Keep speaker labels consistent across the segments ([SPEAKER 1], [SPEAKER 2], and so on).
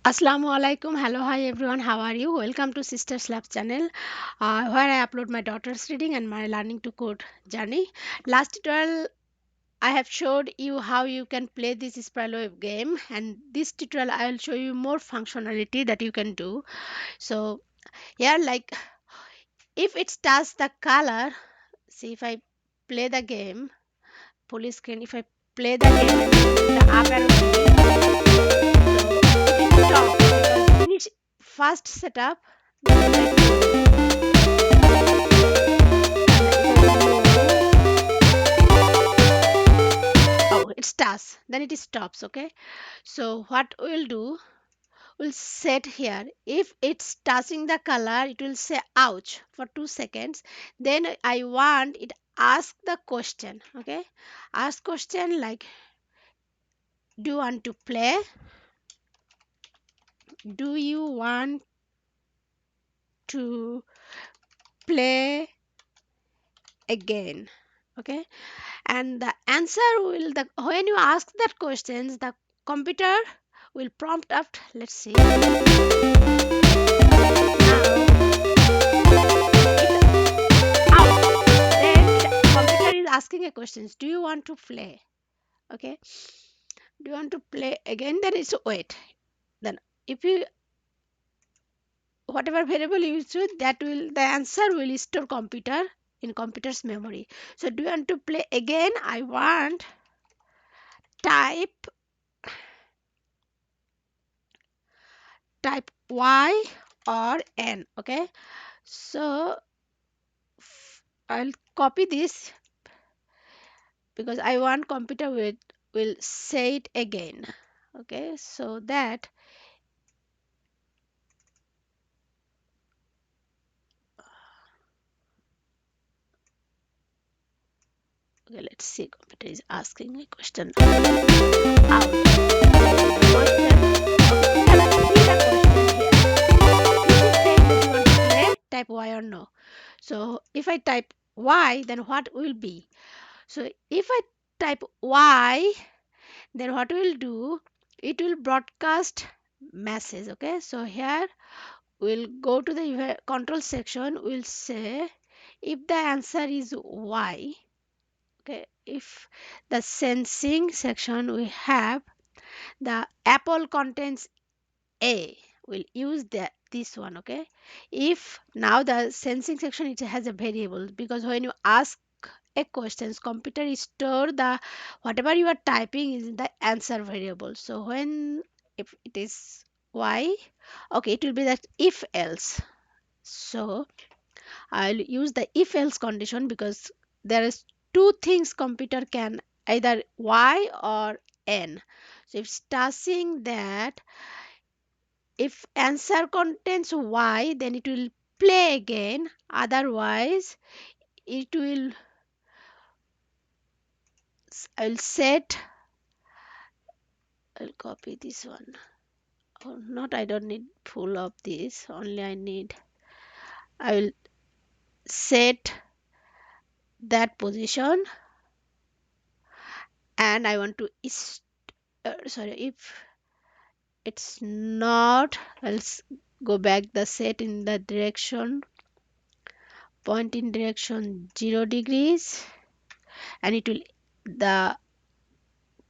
[SPEAKER 1] Assalamu alaikum. Hello, hi everyone. How are you? Welcome to Sisters Labs channel, where I upload my daughter's reading and my learning to code journey. Last tutorial, I have showed you how you can play this sprite game, and this tutorial I will show you more functionality that you can do. So here, like if it starts the color, see if I play the game, police screen. If I play the game, and the up arrow key, so it will stop because finish first setup. Then if I oh, it starts, then it stops. Okay, so what we'll do, we'll set here, if it's touching the color it will say ouch for 2 seconds. Then I want it ask the question. Okay, ask question like, do you want to play, do you want to play again. Okay, and the answer will, the when you ask that questions, the computer will prompt up. Let's see now, it's out. Then the computer is asking a questions, do you want to play? Okay, do you want to play again? Then it's wait. Then if you, whatever variable you choose, that will, the answer will store computer in computer's memory. So do you want to play again? I want type y or n. Okay, so I'll copy this because I want computer will say it again. Okay, so that, okay, let's see, computer is asking a question out. The question, okay, we cannot see the question here. This is saying that you want to play, type y or no. So if I type y, then what will be? So if I type y, then what will do, it will broadcast message. Okay, so here we'll go to the control section, we'll say if the answer is y. Okay, if the sensing section we have the apple contains a, we'll use that this one. Okay, if now the sensing section, it has a variable, because when you ask a questions, computer is store the whatever you are typing is in the answer variable. So when, if it is y, okay, it will be that if else. So I'll use the if else condition because there is two things computer can, either y or n. So if starting that, if answer contains y, then it will play again, otherwise it will, I'll set, I'll copy this one. Oh, not, I don't need full of this, only I need, I will set that position, and I want to sorry, if it's not, I'll go back the set in the direction, point in direction 0 degrees, and it will, the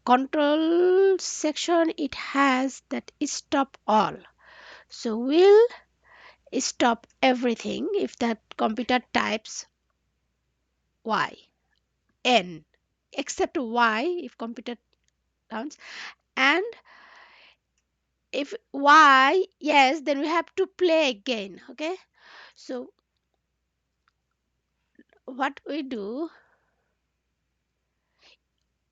[SPEAKER 1] control section, it has that stop all. So we'll stop everything if that computer types y, n, except y if computer counts, and if y yes, then we have to play again. Okay, so what we do,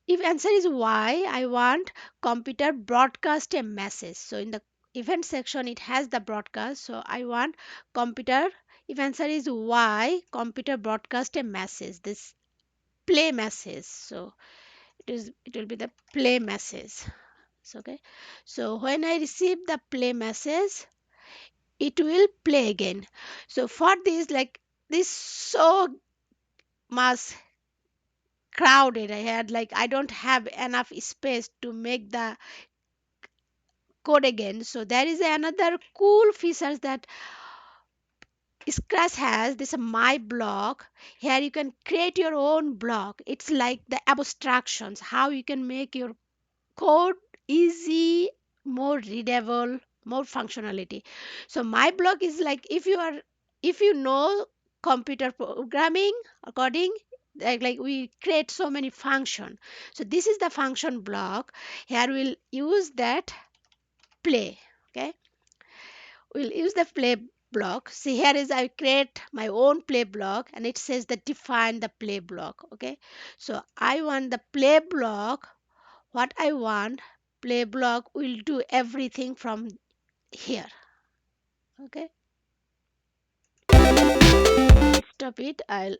[SPEAKER 1] if answer is y, I want computer broadcast a message. So in the event section it has the broadcast, so I want computer, if answer is y, computer broadcast a message, this play message. So it will be the play message. So, okay, so when I receive the play message, it will play again. So for this, like, this so much crowded, I had, like, I don't have enough space to make the code again. So there is another cool features that Scratch has. This is my block. Here you can create your own block. It's like the abstractions, how you can make your code easy, more readable, more functionality. So my block is like, if you know computer programming or coding, like we create so many function. So this is the function block. Here we'll use that play. Okay, we'll use the play block. See, here is I create my own play block, and it says that define the play block. Okay, so I want the play block. What I want, play block will do everything from here. Okay, stop it. I'll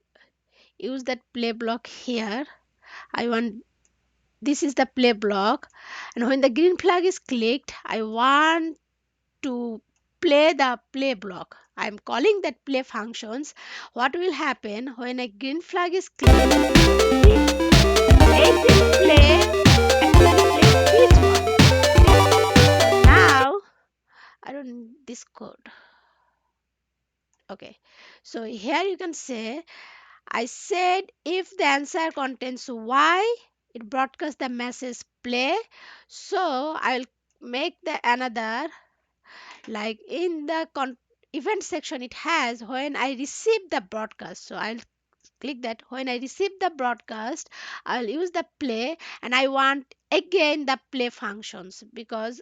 [SPEAKER 1] use that play block here. I want, this is the play block, and when the green flag is clicked, I want to play the play block. I'm calling that play functions. What will happen when a green flag is clicked? Exit play actually plays each one. Okay? Now I don't need this code. Okay, so here you can say I said if the answer contains y, it broadcasts the message play. So I'll make the another, like in the event section it has when I receive the broadcast. So I'll click that when I receive the broadcast, I'll use the play, and I want again the play functions because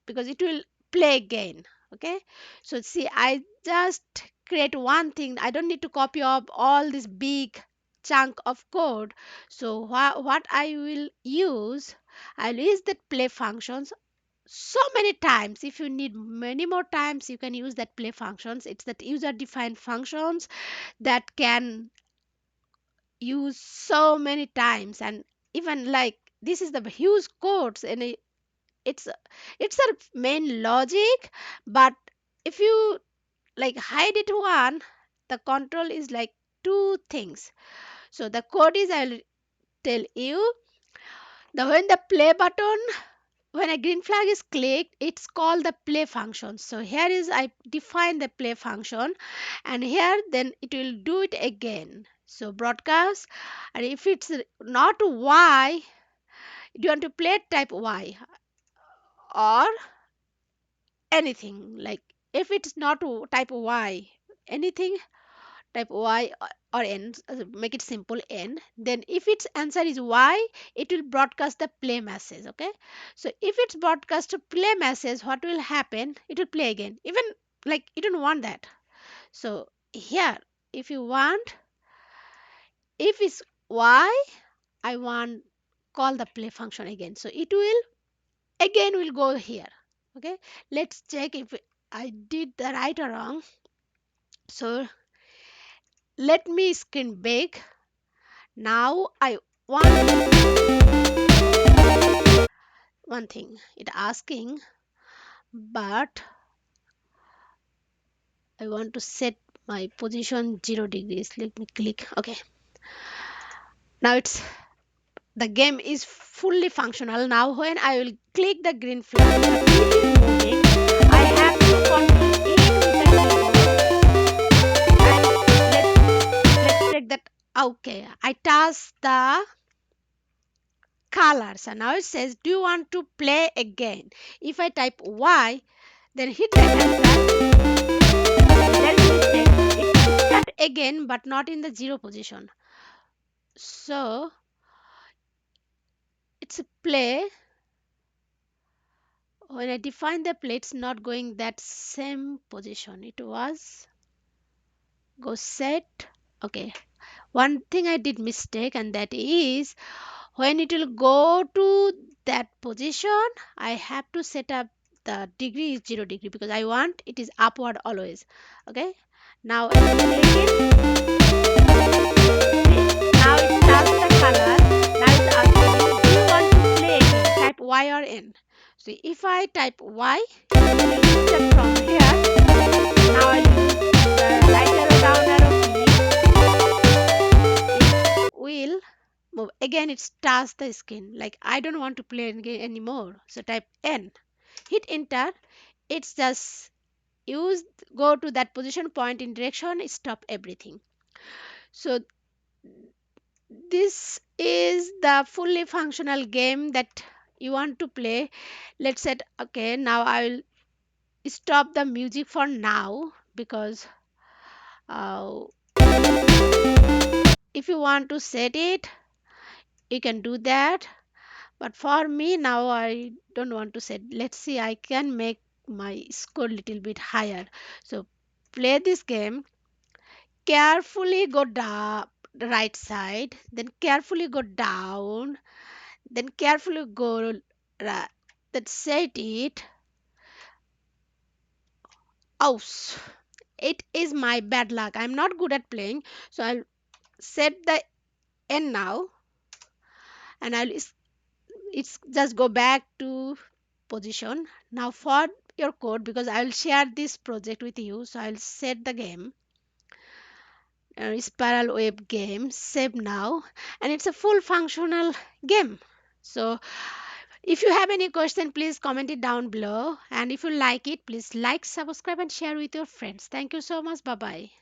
[SPEAKER 1] it will play again. Okay, so see, I just create one thing. I don't need to copy up all this big chunk of code. So what I will use, I'll use the play functions so many times. If you need many more times, you can use that play functions. It's that user defined functions that can use so many times. And even like this is the huge codes, and it's it's a main logic. But if you like hide it one, the control is like two things. So the code is, I'll tell you, the when the play button, when a green flag is clicked, it's called the play function. So here is I define the play function, and here then it will do it again. So broadcast, and if it's not y, do you want to play type y or anything, like if it's not type y, anything type y or n, make it simple n. Then if its answer is y, it will broadcast the play message. Okay, so if it's broadcast to play message, what will happen, it will play again, even like you don't want that. So here, if you want, if it's y, I want call the play function again, so it will again will go here. Okay, let's check if I did the right or wrong. So let me screen bake. Now I want one thing, it asking, but I want to set my position 0 degrees. Let me click. Okay, now it's the game is fully functional. Now when I will click the green flag, the piece is moving. I have to control it with the keyboard, and let's check that. Okay, I touch the colors, and now it says do you want to play again. If I type y, then hit the enter, there is mistake, it start again but not in the 0 position. So it's a play. When I define the play, it's not going that same position, it was go set. Okay, one thing I did mistake, and that is when it will go to that position, I have to set up the degree is 0 degree because I want it is upward always. Okay, now I click it. See, now it starts the color. Now it's asking you, do you want to play again? Type y or n. So if I type y, it will start from here. Now I'll use the right arrow down arrow key. It will move again. It starts the skin, like I don't want to play again anymore, so type n. hit enter. It's just use, go to that position, point in direction, stop everything. So this is the fully functional game that you want to play. Let's set, okay, now I will stop the music for now because uh, if you want to set it you can do that, but for me now I don't want to set. Let's see, I can make my score little bit higher. So play this game, carefully go down the right side, then carefully go down, then carefully go right, then set it. Oh, it is my bad luck, I'm not good at playing. So I'll set the end now, and it's just go back to position. Now for your code, because I'll share this project with you, so I'll set the game, spiral web game, save now, and it's a full functional game. So if you have any question, please comment it down below, and if you like it, please like, subscribe and share with your friends. Thank you so much. Bye bye.